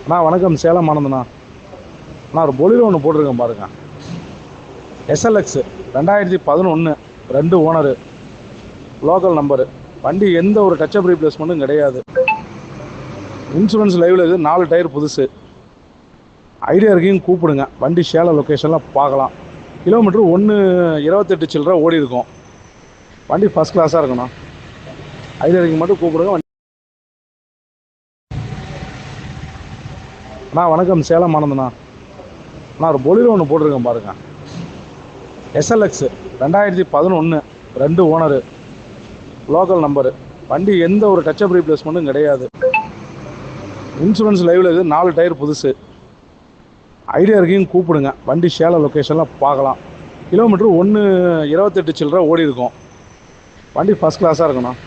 அண்ணா வணக்கம், சேலம் ஆனந்தண்ணா. நான் ஒரு பொலிரோ ஒன்று போட்டிருக்கேன் பாருங்க. SLX 2011, 2 owner, local number. வண்டி எந்த ஒரு டச்சப் ரீப்ளேஸ்மெண்ட்டும் கிடையாது. இன்சூரன்ஸ் லைவில் இருக்குது. 4 டயர் புதுசு. ஐடியா இருக்கீங்க கூப்பிடுங்க. வண்டி சேலம் லொக்கேஷனில் பார்க்கலாம். கிலோமீட்டர் 1.28 சில்லரை ஓடி இருக்கும். வண்டி ஃபஸ்ட் கிளாஸாக இருக்கணும். ஐடியா இருக்கீங்க மட்டும் கூப்பிடுங்க. அண்ணா வணக்கம், சேலம் ஆனந்தண்ணா. நான் ஒரு பொலிரோ ஒன்று போட்டிருக்கேன் பாருங்க. SLX 2011, 2 owner, local number. வண்டி எந்த ஒரு டச்சப் ரீப்ளேஸ்மெண்ட்டும் கிடையாது. இன்சூரன்ஸ் லைவில் இருக்குது. 4 டயர் புதுசு. ஐடியா இருக்கீங்க கூப்பிடுங்க. வண்டி சேலம் லொக்கேஷனில் பார்க்கலாம். கிலோமீட்டர் 1.28 சில்லரை ஓடி இருக்கும். வண்டி ஃபஸ்ட் கிளாஸாக இருக்கணும்.